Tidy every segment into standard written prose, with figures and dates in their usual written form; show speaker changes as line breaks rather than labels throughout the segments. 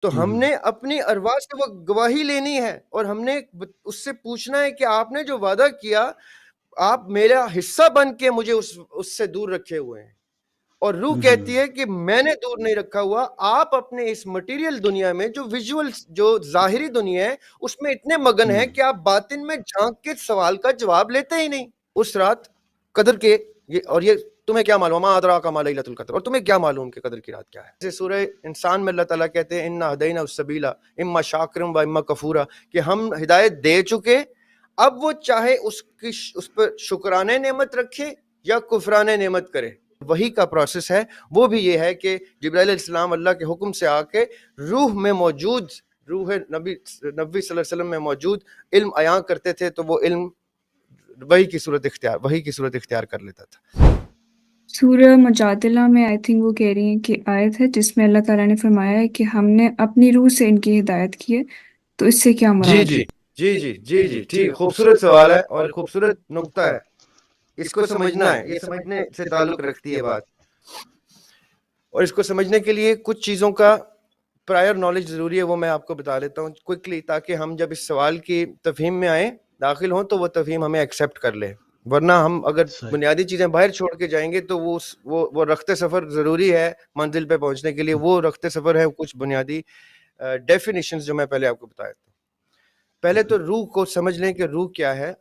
تو ہم نے اپنی ارواح سے وہ گواہی لینی ہے، اور ہم نے اس سے پوچھنا ہے کہ آپ نے جو وعدہ کیا، آپ میرا حصہ بن کے مجھے اس سے دور رکھے ہوئے ہیں. اور روح کہتی ہے کہ میں نے دور نہیں رکھا ہوا، آپ اپنے اس مٹیریل دنیا میں جو ویژول، جو ظاہری دنیا ہے، اس میں اتنے مگن ہیں کہ آپ باطن میں جھانک کے سوال کا جواب لیتے ہی نہیں. اس رات قدر کے اور یہ تمہیں کیا معلوم، ما ادراک ما لیلۃ القدر، اور تمہیں کیا معلوم کہ قدر کی رات کیا ہے. جیسے سورہ انسان میں اللہ تعالیٰ کہتے ہیں انا ہدینا السبیل اما شاکرا و اما کفورا، کہ ہم ہدایت دے چکے، اب وہ چاہے اس پر شکرانے نعمت رکھے یا کفرانے نعمت کرے. وہی کا پروسیس ہے، وہ بھی یہ ہے کہ جبرائیل علیہ السلام اللہ کے حکم سے آ کے روح میں موجود، روح نبی صلی اللہ علیہ وسلم میں موجود علم عیاں کرتے تھے، تو وہ علم وہی کی صورت اختیار کر لیتا تھا.
سورہ مجادلہ میں آئی تھنک وہ کہہ رہی ہیں کہ آیت ہے جس میں اللہ تعالیٰ نے فرمایا ہے کہ ہم نے اپنی روح سے ان کی ہدایت کی ہے، تو اس سے کیا مراد ہے؟
جی ٹھیک، خوبصورت سوال ہے اور خوبصورت نقطہ ہے. اس کو سمجھنا ہے، یہ سمجھنے سے تعلق رکھتی ہے بات، اور اس کو سمجھنے کے لیے کچھ چیزوں کا پرائر نالج ضروری ہے، وہ میں آپ کو بتا لیتا ہوں کوئکلی، تاکہ ہم جب اس سوال کی تفہیم میں آئیں، داخل ہوں، تو وہ تفہیم ہمیں ایکسیپٹ کر لیں. ورنہ ہم اگر بنیادی چیزیں باہر چھوڑ کے جائیں گے تو وہ رخت سفر ضروری ہے منزل پہ پہنچنے کے لیے. وہ رخت سفر ہے کچھ بنیادی ڈیفینیشنز جو میں پہلے آپ کو بتایا تھا. پہلے تو روح کو سمجھ لیں کہ روح کیا ہے.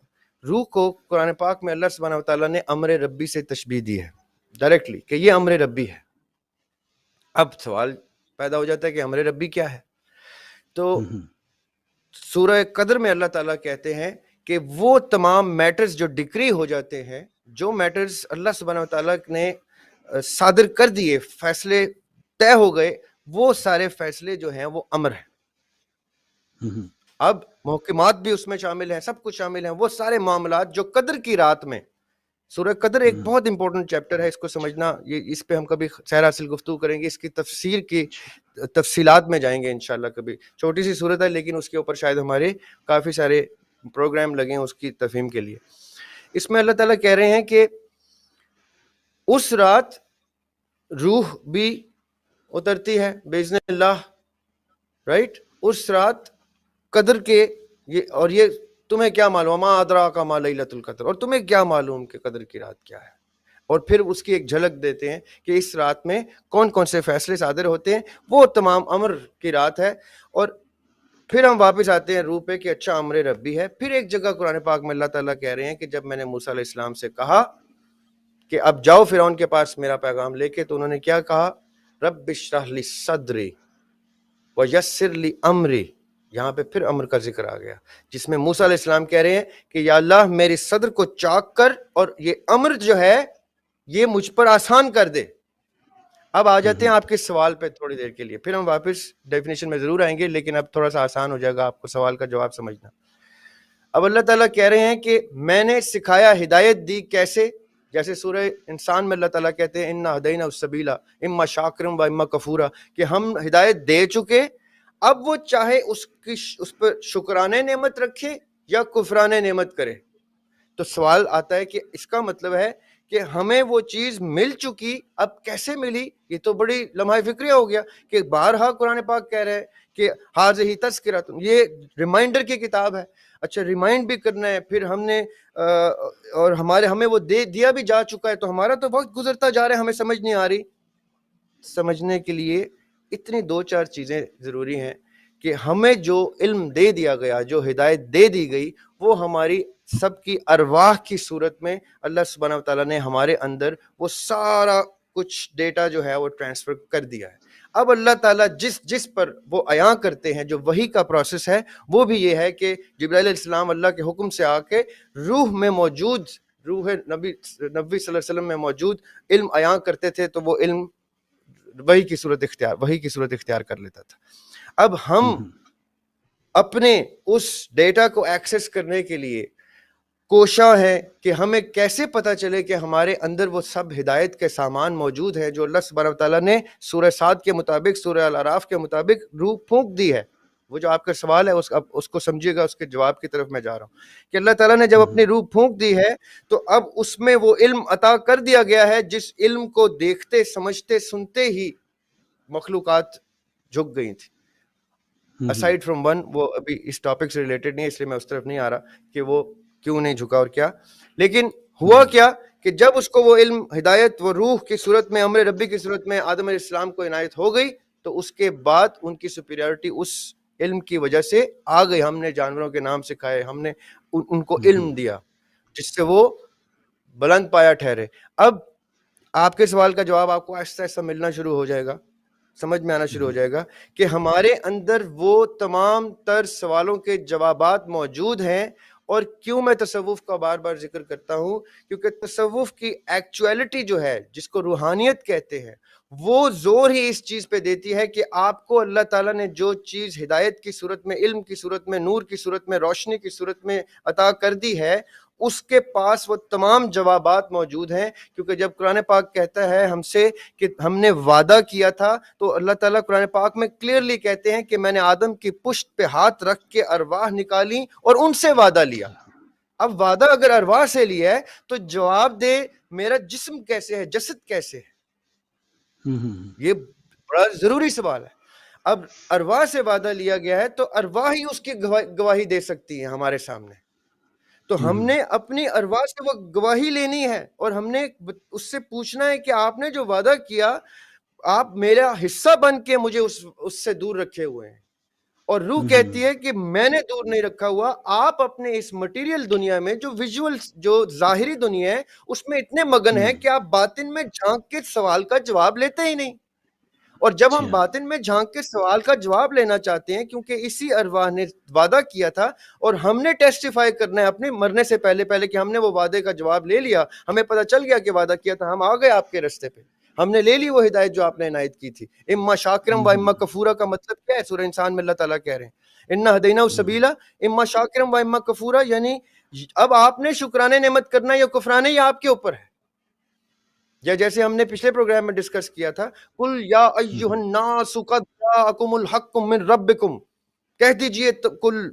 روح کو قرآن پاک میں اللہ سبحانہ وتعالیٰ نے امر ربی سے تشبیہ دی ہے ڈائریکٹلی، کہ یہ امر ربی ہے. اب سوال پیدا ہو جاتا ہے کہ امر ربی کیا ہے. تو سورہ قدر میں اللہ تعالیٰ کہتے ہیں کہ وہ تمام میٹرز جو ڈکری ہو جاتے ہیں، جو میٹرز اللہ سبحانہ وتعالیٰ نے صادر کر دیے، فیصلے طے ہو گئے، وہ سارے فیصلے جو ہیں وہ امر ہیں. اب محکمات بھی اس میں شامل ہیں، سب کچھ شامل ہیں، وہ سارے معاملات جو قدر کی رات میں. سورہ قدر ایک بہت امپورٹنٹ چیپٹر ہے، اس کو سمجھنا، یہ اس پہ ہم کبھی سیر حاصل گفتگو کریں گے، اس کی تفسیر کی تفصیلات میں جائیں گے انشاءاللہ. کبھی چھوٹی سی صورت ہے لیکن اس کے اوپر شاید ہمارے کافی سارے پروگرام لگے ہیں اس کی تفہیم کے لیے. اس میں اللہ تعالیٰ کہہ رہے ہیں کہ اس رات روح بھی اترتی ہے باذن اللہ، رائٹ. اس رات قدر کے اور یہ تمہیں کیا معلوم، ما ادراک ما لیلۃ القدر، اور تمہیں کیا معلوم کہ قدر کی رات کیا ہے. اور پھر اس کی ایک جھلک دیتے ہیں کہ اس رات میں کون کون سے فیصلے صادر ہوتے ہیں. وہ تمام امر کی رات ہے. اور پھر ہم واپس آتے ہیں روح پہ کہ اچھا امر ربی ہے. پھر ایک جگہ قرآن پاک میں اللہ تعالیٰ کہہ رہے ہیں کہ جب میں نے موسیٰ علیہ السلام سے کہا کہ اب جاؤ فرعون کے پاس میرا پیغام لے کے، تو انہوں نے کیا کہا، رب اشرح لی صدری ویسر لی امری. یہاں پہ پھر امر کا ذکر آ گیا، جس میں موسیٰ علیہ السلام کہہ رہے ہیں کہ یا اللہ میرے صدر کو چاک کر، اور یہ امر جو ہے یہ مجھ پر آسان کر دے. اب آ جاتے ہیں آپ کے سوال پہ تھوڑی دیر کے لیے، پھر ہم واپس ڈیفینیشن میں ضرور آئیں گے، لیکن اب تھوڑا سا آسان ہو جائے گا آپ کو سوال کا جواب سمجھنا. اب اللہ تعالیٰ کہہ رہے ہیں کہ میں نے سکھایا، ہدایت دی کیسے. جیسے سورہ انسان میں اللہ تعالیٰ کہتے ہیں انا ہدینا السبیل اما شاکرا و اما کفورا، کہ ہم ہدایت دے چکے، اب وہ چاہے اس پر شکرانے نعمت رکھے یا کفرانے نعمت کرے. تو سوال آتا ہے کہ اس کا مطلب ہے کہ ہمیں وہ چیز مل چکی، اب کیسے ملی. یہ تو بڑی لمحہ فکریہ ہو گیا کہ بارہا قرآن پاک کہہ رہے ہیں کہ حاضہ تذکرہ، یہ ریمائنڈر کی کتاب ہے. اچھا ریمائنڈ بھی کرنا ہے، پھر ہم نے اور ہمیں وہ دیا بھی جا چکا ہے، تو ہمارا تو وقت گزرتا جا رہا ہے، ہمیں سمجھ نہیں آ رہی. سمجھنے کے لیے اتنی دو چار چیزیں ضروری ہیں کہ ہمیں جو علم دے دیا گیا، جو ہدایت دے دی گئی، وہ ہماری سب کی ارواح کی صورت میں اللہ سبحانہ وتعالیٰ نے ہمارے اندر وہ سارا کچھ ڈیٹا جو ہے وہ ٹرانسفر کر دیا ہے. اب اللہ تعالیٰ جس پر وہ عیاں کرتے ہیں، جو وحی کا پروسیس ہے، وہ بھی یہ ہے کہ جبرائیل علیہ السلام اللہ کے حکم سے آ کے روح میں موجود، روح نبی صلی اللہ علیہ وسلم میں موجود علم عیاں کرتے تھے، تو وہ علم وحی کی صورت اختیار کر لیتا تھا. اب ہم اپنے اس ڈیٹا کو ایکسس کرنے کے لیے کوشاں ہے کہ ہمیں کیسے پتہ چلے کہ ہمارے اندر وہ سب ہدایت کے سامان موجود ہے جو اللہ سبحانہ وتعالیٰ نے سورہ صاد کے مطابق، سورہ الاعراف کے مطابق روح پھونک دی ہے. وہ جو آپ کا سوال ہے اس کو سمجھیے گا، اس کے جواب کی طرف میں جا رہا ہوں کہ اللہ تعالیٰ نے جب اپنی روح پھونک دی ہے تو اب اس میں وہ علم عطا کر دیا گیا ہے جس علم کو دیکھتے سمجھتے سنتے ہی مخلوقات جھک گئی تھی. aside from one, وہ ابھی اس ٹاپک سے ریلیٹڈ نہیں ہے اس لیے میں اس طرف نہیں آ رہا کہ وہ کیوں نہیں جھکا اور کیا. لیکن ہوا کیا کہ جب اس کو وہ علم ہدایت وہ روح کی صورت میں امر ربی کی صورت میں آدم علیہ السلام کو عنایت ہو گئی تو اس کے بعد ان کی سپیریورٹی اس علم کی وجہ سے آ گئی. ہم نے جانوروں کے نام سکھائے, ہم نے ان کو علم دیا جس سے وہ بلند پایا ٹھہرے. اب آپ کے سوال کا جواب آپ کو آہستہ آہستہ ملنا شروع ہو جائے گا, سمجھ میں آنا شروع ہو جائے گا کہ ہمارے اندر وہ تمام تر سوالوں کے جوابات موجود ہیں. اور کیوں میں تصوف کا بار بار ذکر کرتا ہوں, کیونکہ تصوف کی ایکچویلٹی جو ہے جس کو روحانیت کہتے ہیں وہ زور ہی اس چیز پہ دیتی ہے کہ آپ کو اللہ تعالیٰ نے جو چیز ہدایت کی صورت میں, علم کی صورت میں, نور کی صورت میں, روشنی کی صورت میں عطا کر دی ہے, اس کے پاس وہ تمام جوابات موجود ہیں. کیونکہ جب قرآن پاک کہتا ہے ہم سے کہ ہم نے وعدہ کیا تھا, تو اللہ تعالیٰ قرآن پاک میں کلیئرلی کہتے ہیں کہ میں نے آدم کی پشت پہ ہاتھ رکھ کے ارواح نکالی اور ان سے وعدہ لیا. اب وعدہ اگر ارواح سے لیا ہے تو جواب دے میرا جسم کیسے ہے, جسد کیسے ہے, یہ بڑا ضروری سوال ہے. اب ارواح سے وعدہ لیا گیا ہے تو ارواح ہی اس کی گواہی دے سکتی ہیں ہمارے سامنے. تو ہم نے اپنی ارواح سے وہ گواہی لینی ہے اور ہم نے اس سے پوچھنا ہے کہ آپ نے جو وعدہ کیا آپ میرا حصہ بن کے مجھے اس سے دور رکھے ہوئے ہیں. اور روح کہتی ہے کہ میں نے دور نہیں رکھا ہوا, آپ اپنے اس مٹیریل دنیا میں جو ویژول جو ظاہری دنیا ہے اس میں اتنے مگن ہیں کہ آپ باطن میں جھانک کے سوال کا جواب لیتے ہی نہیں. اور جب ہم باطن میں جھانک کے سوال کا جواب لینا چاہتے ہیں کیونکہ اسی ارواح نے وعدہ کیا تھا اور ہم نے ٹیسٹیفائی کرنا ہے اپنے مرنے سے پہلے کہ ہم نے وہ وعدے کا جواب لے لیا, ہمیں پتہ چل گیا کہ وعدہ کیا تھا, ہم آ گئے آپ کے رستے پہ, ہم نے لے لی وہ ہدایت جو آپ نے عنایت کی تھی. اما شاکرم و اما کفورا کا مطلب کیا ہے؟ سورہ انسان میں اللہ تعالیٰ کہہ رہے ہیں انا ہدیناہ السبیلا اما شاکرم و اما کفورا, یعنی اب آپ نے شکرانے نعمت کرنا یا کفرانے یہ آپ کے اوپر ہے. یا جیسے ہم نے پچھلے پروگرام میں ڈسکس کیا تھا قل یا ایھا الناس قد جاءکم الحق من ربکم, کہہ دیجئے کل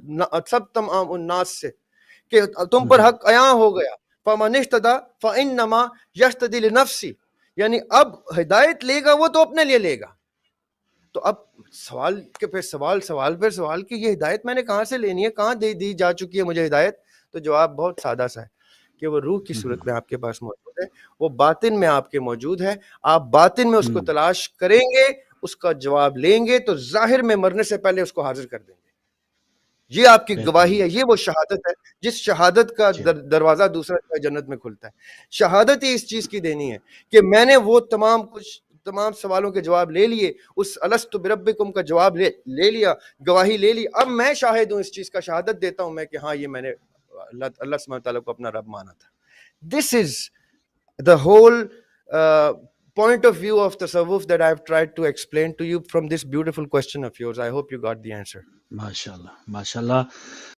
سب تمام الناس سے کہ تم پر حق عیاں ہو گیا. فمن اہتدی فانما یہتدی لنفسہ, یعنی اب ہدایت لے گا وہ تو اپنے لیے لے گا. تو اب سوال کے پہ سوال پہ سوال کہ یہ ہدایت میں نے کہاں سے لینی ہے, کہاں دے دی جا چکی ہے مجھے ہدایت؟ تو جواب بہت سادہ سا ہے کہ وہ روح کی صورت میں آپ کے پاس موجود ہے, وہ باطن میں آپ کے موجود ہے. آپ باطن میں اس کو تلاش کریں گے, اس کا جواب لیں گے تو ظاہر میں مرنے سے پہلے اس کو حاضر کر دیں گے. یہ آپ کی گواہی ہے, یہ وہ شہادت ہے جس شہادت کا دروازہ دوسرا جنت میں کھلتا ہے. شہادت ہی اس چیز کی دینی ہے کہ میں نے وہ تمام سوالوں کے جواب لے لیے, اس الست بربکم کا جواب لے لیا, گواہی لے لی. اب میں شاہد ہوں اس چیز کا, شہادت دیتا ہوں میں کہ ہاں یہ میں نے اللہ سبحانہ تعالیٰ کو اپنا رب مانا تھا. This is the whole point of view of tasawwuf that I have tried to explain to you from this beautiful question of yours. I hope you got the answer.
ماشاءاللہ ماشاءاللہ.